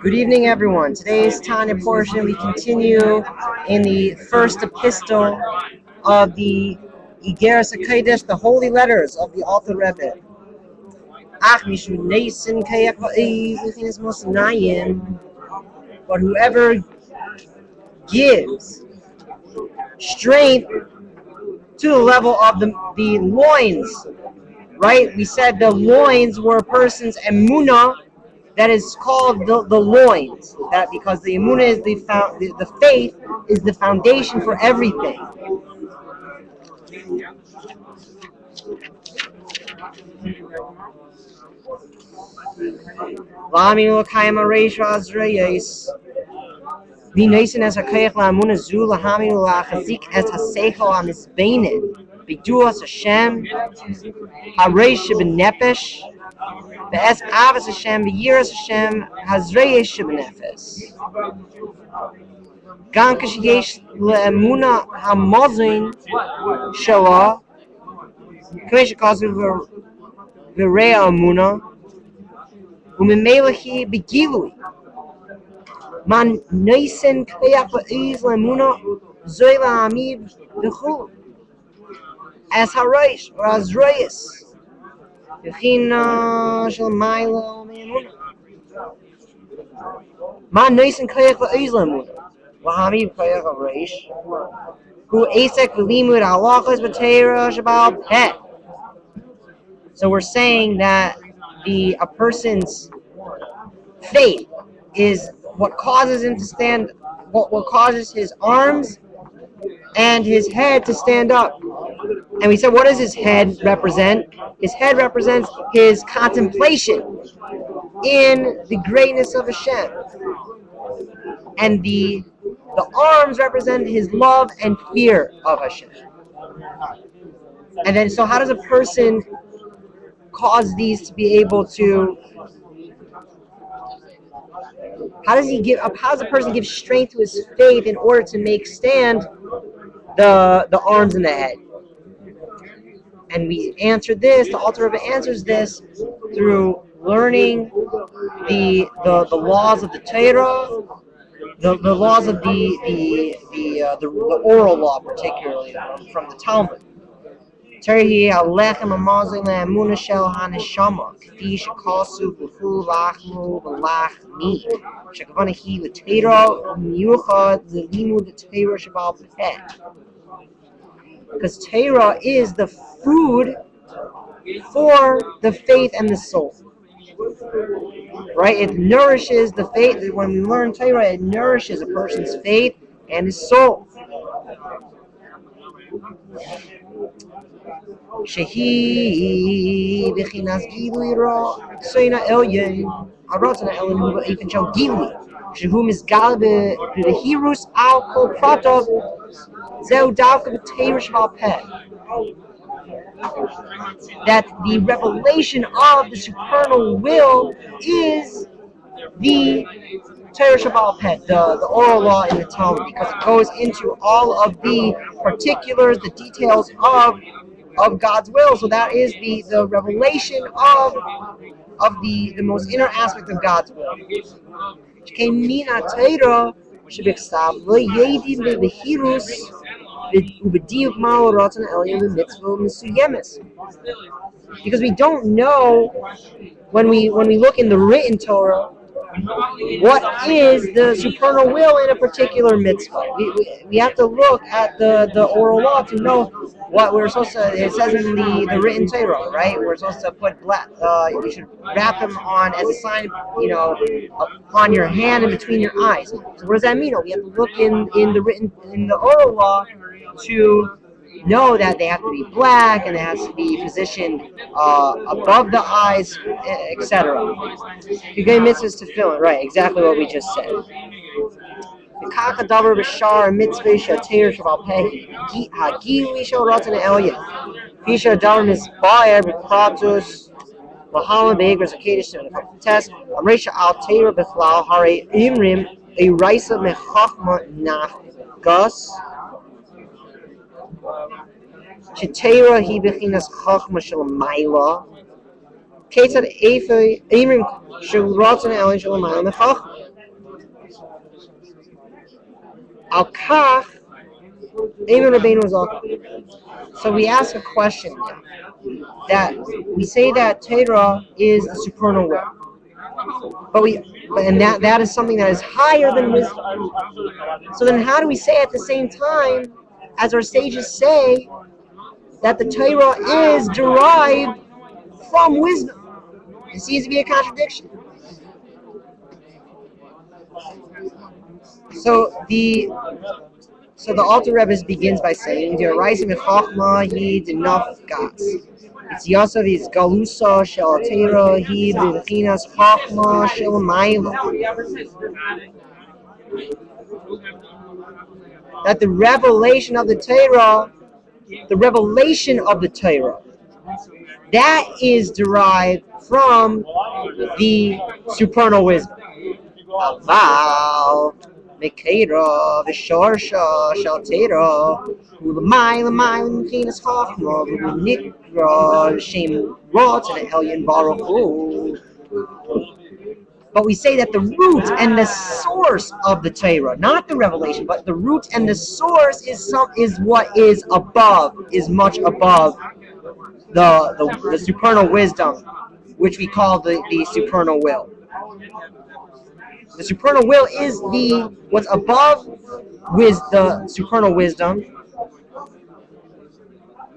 Good evening, everyone. Today's Tanya portion, we continue in the first epistle of the Igeras HaKodesh, the holy letters of the Alter Rebbe. But whoever gives strength to the level of the loins, right? We said the loins were a person's emunah. That is called the loins. That because the emunah is the faith is the foundation for everything. as Hashem, Hareish Nefesh, Be'ez Avas Hashem, Be'yiras Hashem, Hazreish Nefesh. Gam Kashiyesh Le'emuna Hamozin Shala, Kvesh Kazu Verea Amuna, Umemelahi Begilui. Man Naisen Kveach Ba'iz Le'emuna Zoila Amid V'chul. As Hareish or as Reyes. Yechina Shel Maila Me'emuna. Man Naisen Kveach Ba'iz Le'emuna. Lahami Kveach Hareish. Who Asek V'limud Halachas B'teira Shabal Pet. So we're saying that a person's faith is what causes him to stand, what causes his arms and his head to stand up. And we said, what does his head represent? His head represents his contemplation in the greatness of Hashem. And the arms represent his love and fear of Hashem. And then, so how does a person cause these to be able to, how does a person give strength to his faith in order to make stand the arms and the head? And we answered this, the Alter Rebbe answers this through learning the laws of the Torah, the laws of the oral law, particularly from the Talmud. Terhi alechem amazing le'emuna shel haneshama k'fi shekasu b'fu lachmu v'lachmi shekavana hi l'teira miyuchad l'limud teira shabal peh. Because Torah is the food for the faith and the soul. Right? It nourishes the faith. When we learn Torah, it nourishes a person's faith and his soul. Shehi b'chinas gilui ra soina elyon arotana elyon hu b'efen shel gilui shehu misgal b'hirus al kol pratov zeu davka b'teira shval peh. That the revelation of the supernal will is the Torah Shabbat Pet, the oral law in the Talmud, because it goes into all of the particulars, the details of God's will. So that is the revelation of the most inner aspect of God's will. Because we don't know when we look in the written Torah what is the supernal will in a particular mitzvah. We have to look at the oral law to know what we're supposed to. It says in the written Torah, right? We're supposed to put you should wrap them on as a sign, on your hand and between your eyes. So what does that mean? We have to look in the oral law to know that they have to be black and it has to be positioned above the eyes, etc. You get mitzvahs to fill it, right? Exactly what we just said. Shetera hi bechinas chachma shel maila, כיצד אימרים של רצון העליון של למעלה מחכם. על כך אימר רבינו ז"ל. So we ask a question now, that we say that Torah is the supernal will, and that is something that is higher than wisdom. So then how do we say at the same time, as our sages say, that the Torah is derived from wisdom? It seems to be a contradiction. So the Alter Rebbe begins by saying, "The rising of Chachma he enough gas. It's Yosef is Galusa shel Torah he b'chinas Chachma shel Ma'ila." That the revelation of the Torah, that is derived from the supernal wisdom. Aval Mekera v'shorsha shel Torah u'l'mayla m'chinas Chachma v'nikra v'shem rotzon elyon baruch hu. But we say that the root and the source of the Torah, not the revelation, but the root and the source is what is above, is much above the supernal wisdom, which we call the supernal will. The supernal will is what's above with the supernal wisdom,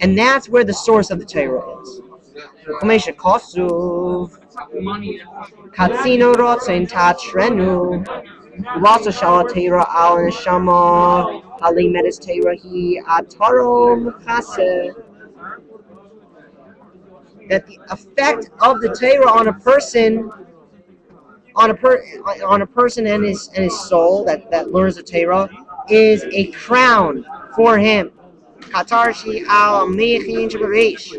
and that's where the source of the Torah is. Katzino rotzen tatrenu, Rasa shala Torah al neshama, Hali medis Torah hi atarom chaseh. That the effect of the Torah on a person, and his soul that learns the Torah, is a crown for him. Katarshi al mechin shabaresh.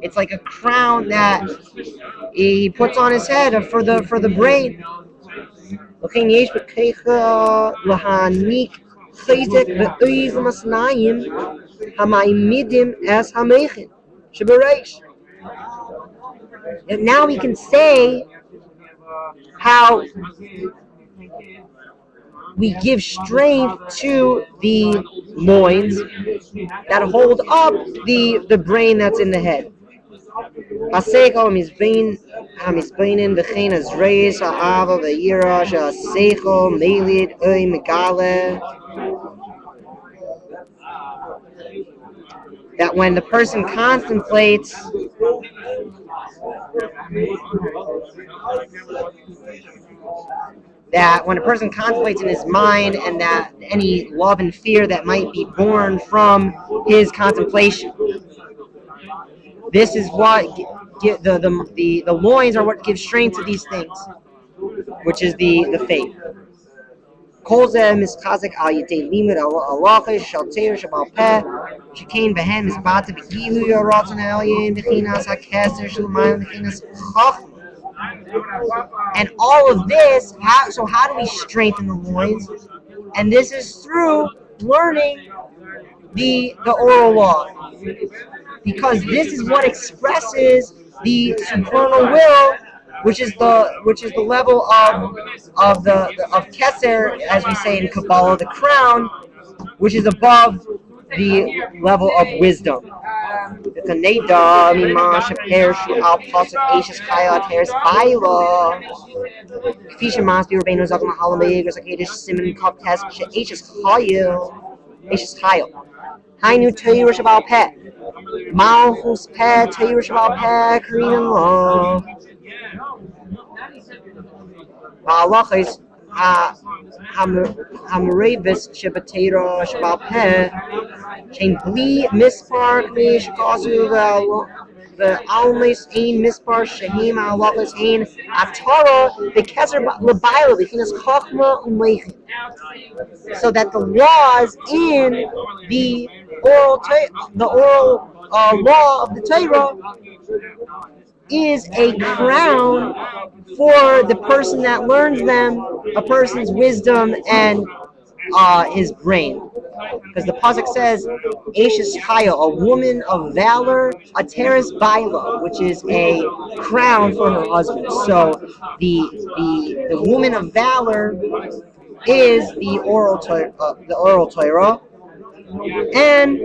It's like a crown that he puts on his head for the brain. And now we can say how we give strength to the loins that hold up the brain that's in the head. That when the person contemplates in his mind, and that any love and fear that might be born from his contemplation, this is what the loins are what give strength to these things, which is the faith. And all of this, so how do we strengthen the loins? And this is through learning the oral law, because this is what expresses the supernal will, which is the level of Keser, as we say in Kabbalah, the crown, which is above the level of wisdom. Hainu Torah Shabal Peh, Malchus Peh, Torah Shabal Peh, Korean law. Halachis Hamrevis Shabbatera Shabal Peh, Chain Bli Mispar Kmish Kasu the Almes Ain Mispar Shahim Halachis Ain Atara the Keser Labaila the Hinas Chachma Umlechin. So that the laws in the oral law of the Torah is a crown for the person that learns them, a person's wisdom and his brain. Because the pasuk says, "Ashes Chaya," a woman of valor, a teres baila, which is a crown for her husband. So the woman of valor is the oral Torah, and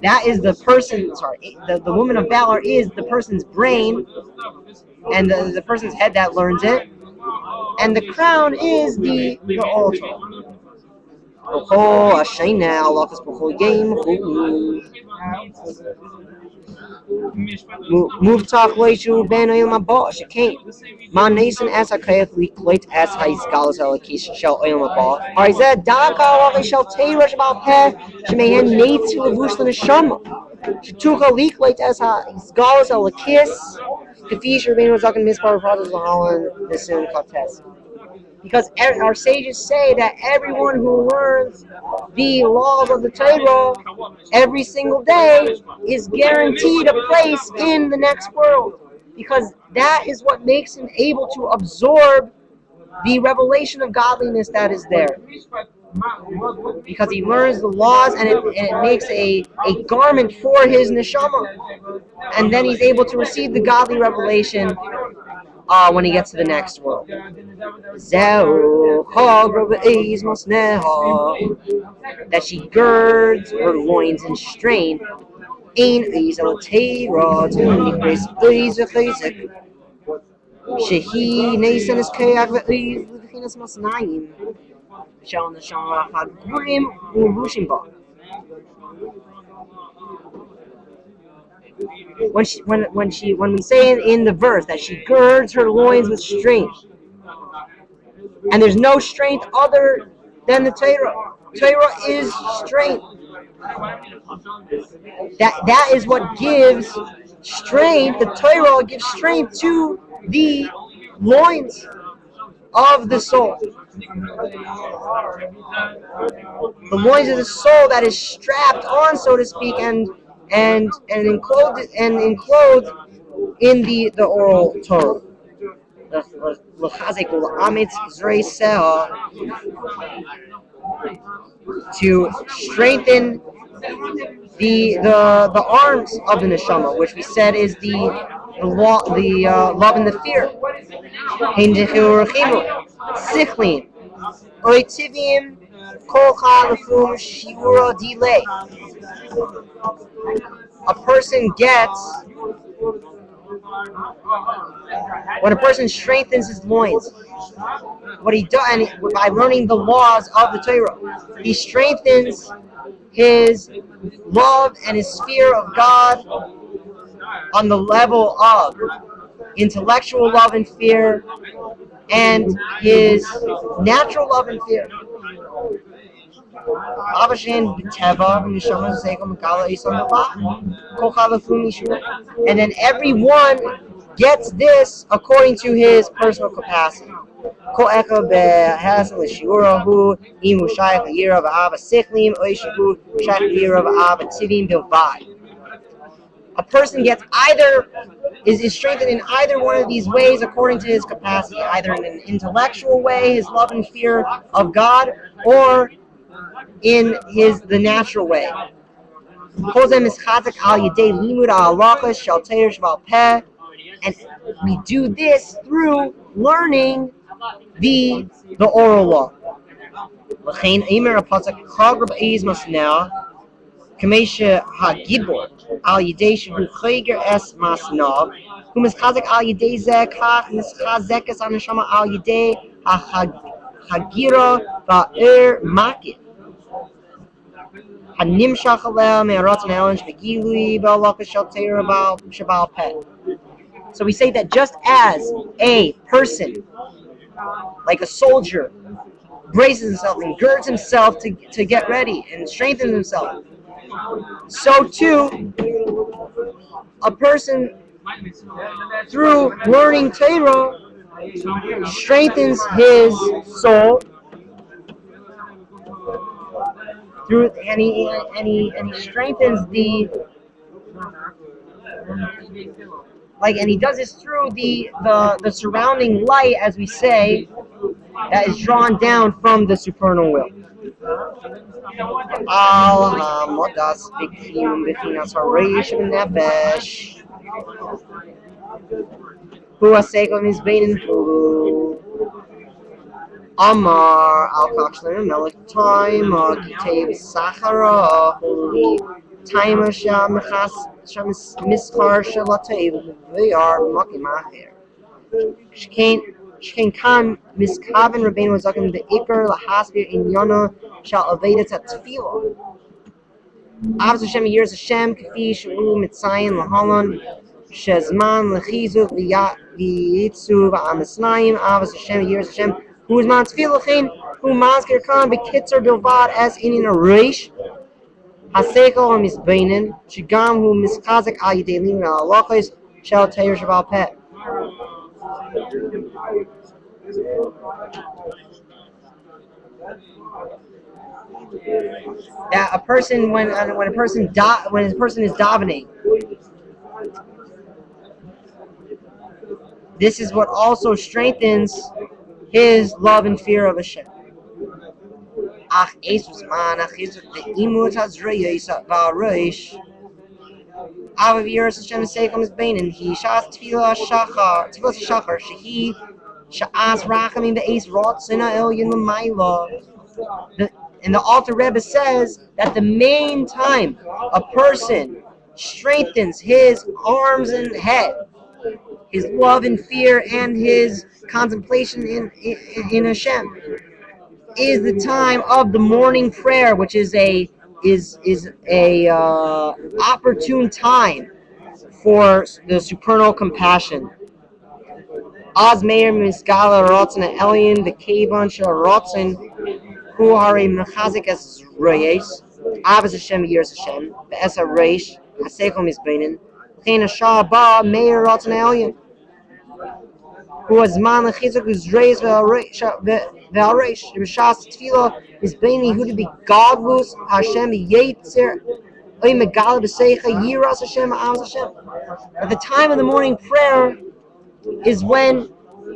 that is the person. Sorry, the woman of valor is the person's brain, and the person's head that learns it, and the crown is the oral Torah. Oh, Ashayna, Allah is before game. Muftach loishu ben oil mabah shekain. Ma nason as hakayach likloit as haiskalos alakish shel oil mabah. Harizeh daka Allah shel teirash bal peh shemehen nates levush l'neshama. Shetucha likloit as haiskalos alakis. Kafish Rabbeinu Zaken Mispar Fathers Lahalan Nisun Kaptes. Because our sages say that everyone who learns the laws of the Torah every single day is guaranteed a place in the next world. Because that is what makes him able to absorb the revelation of godliness that is there. Because he learns the laws and it makes a garment for his neshama. And then he's able to receive the godly revelation when he gets to the next world. That she girds her loins in strain. Shehi Nason is kayak v'chinas masnayim. Shall neshama hagrim urushimba. When we say in the verse that she girds her loins with strength, and there's no strength other than the Torah. Torah is strength. That is what gives strength. The Torah gives strength to the loins of the soul. The loins of the soul that is strapped on, so to speak, and enclosed in the oral Torah. To strengthen the arms of the neshama, which we said is the love and the fear. Sichlin, oitivim, kolcha lefum shiura delay. A person gets when a person strengthens his loins. What he does, and by learning the laws of the Torah, he strengthens his love and his fear of God on the level of intellectual love and fear and his natural love and fear. And then everyone gets this according to his personal capacity. A person gets is strengthened in either one of these ways according to his capacity, either in an intellectual way, his love and fear of God, or in the natural way. And we do this through learning the oral law. Kamesha Hagibor al Yidei Shahu Chayger Es Masnav, who Mischazek al Yidei Zekach, Mischazekes an Neshama al Yidei Hagira Ba'er Makit. Hanimshach Alel Me'arat Me'alan Shmegilui Ba'alaka Shal Teira Shabal Pet. So we say that just as a person, like a soldier, braces himself and girds himself to get ready and strengthens himself, so too, a person through learning Torah strengthens his soul and he strengthens and he does this through the surrounding light, as we say, that is drawn down from the supernal will. Al Hamodas Bikim Bikinas Harish Nefesh. Who has taken his bane in Hulu. Amar Al Kakshler Melik Time Kitav Sachara Holy Time Sham Miskar Shalatev. They are Maki Mahir. Shkain Khan Miskavan Rabbeinu Zakim the Iker Lahasbir in Yana shall evade it at Tefillah. Avos Hashem years Hashem Kafi Shu Mitzayin Lahalon Shezman Lechizuk V'Yitzu V'Amisnayim Avos Hashem years Hashem who's man Tefillachin who Maskir Khan B'Kitzer Bilvad as in a Reish Haseko Misbeinin Shigam who Miskazik Al Yidelim Alachis Shel Teir Shaval Pet. That a person when a person is davening, this is what also strengthens his love and fear of Hashem. Ach esus man achizuk the imut hazreyis va'arish. Avav yiras Hashem seikom is bain and he shas tefillah shachar shehi sha'as rachamim be'es rotzina elyon l'mayla. And the Alter Rebbe says that the main time a person strengthens his arms and head, his love and fear and his contemplation in Hashem, is the time of the morning prayer, which is a opportune time for the supernal compassion. Az meir misgala rotzen elyon the kavan shel rotzen. Who are a mechazik as reyes, Avos Hashem years Hashem, be'es ha-reish, ha-seichom is beinin, chen ha-shah ba meir rotzen elyon. Who has man lechizuk is reyes ve'al-reish, b'shas tefillah is beini who to be godless, Hashem yetzer, oy megal b'seicha yiras Hashem, Avos Hashem. At the time of the morning prayer is when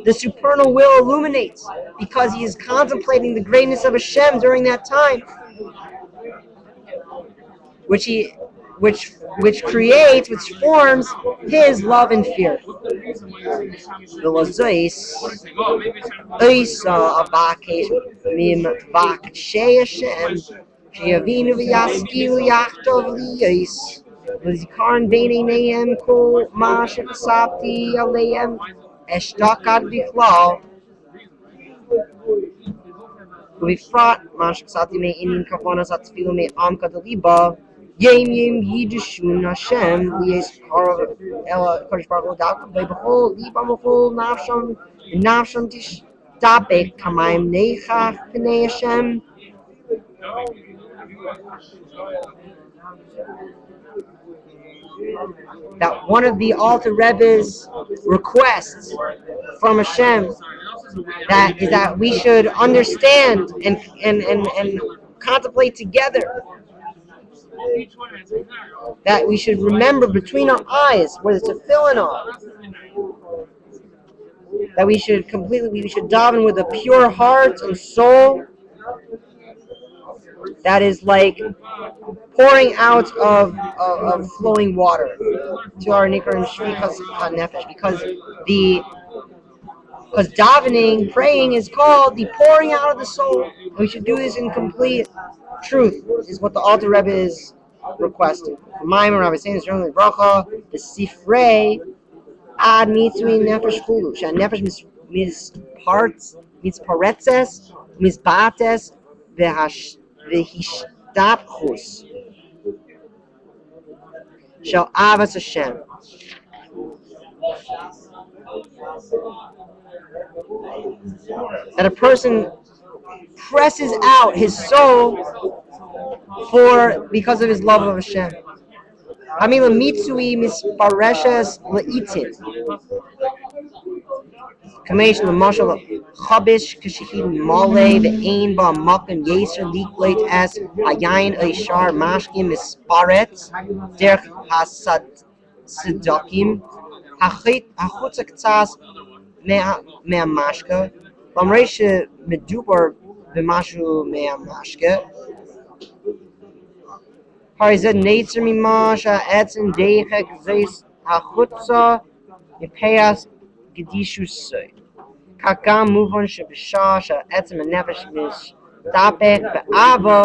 the supernal will illuminates, because he is contemplating the greatness of Hashem during that time, which forms his love and fear. Eshtaqad bichlal, ובפרט מה שקצתי מעניין כוונת התפילה מעמקא דליבה, ימים יידשון השם ליזכר אל הקדוש ברוך הוא דווקא ובכל ליבם ובכל נפשם תשתבק כמים נכח פני השם. That one of the Alter Rebbe's requests from Hashem is that we should understand and contemplate together, that we should remember between our eyes where the tefillin are, that we should daven with a pure heart and soul that is like pouring out of flowing water to our nikar and shvikas nefesh, because davening, praying, is called the pouring out of the soul. And we should do this in complete truth, is what the Alter Rebbe is requesting. Maimon Rabbi saying this during the bracha, the sifrei ad mitzvah nefesh chulu, sha nefesh misparetzes, misbates, v'hishtapchus shall avos Hashem. That a person presses out his soul because of his love of Hashem. Hamila mitzui mispareshes leitin. Kamesh l'mashal chabish kashihid male ve'ein ba makim yeser likleit as hayayin eishar mashkim misparetz derech hasad sedakim hachutz k'tzas me'amashka. B'amrei shemedubar במשהו מהמשקה. הרי זה נצר ממה שהעצם דייחק זייס החוצה מפייס גדישוסי. כך גם מובן שבשעה שהעצם הנפש מסתפק באהבה,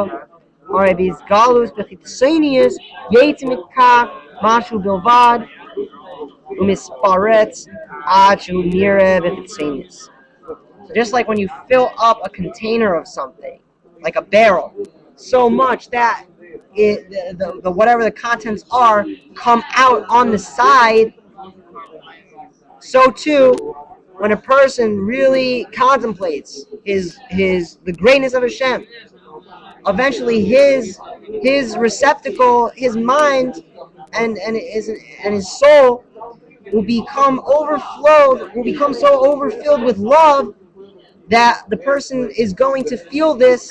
הרי בהסגלוס בחיצוניוס יצא מכך משהו בלבד ומספרץ עד שהוא נראה בחיצוניוס. So just like when you fill up a container of something, like a barrel, so much that the whatever the contents are come out on the side, so too when a person really contemplates the greatness of Hashem, eventually his receptacle, his mind and his soul will become so overfilled with love that the person is going to feel this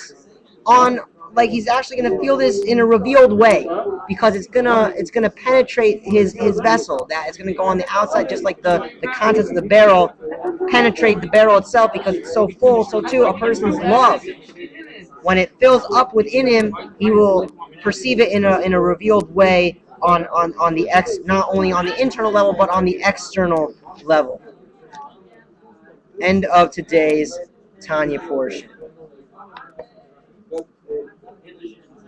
like he's actually going to feel this in a revealed way, because it's gonna penetrate his vessel, that it's going to go on the outside, just like the contents of the barrel penetrate the barrel itself because it's so full. So too a person's love, when it fills up within him, he will perceive it in a revealed way on the not only on the internal level but on the external level. End of today's Tanya portion.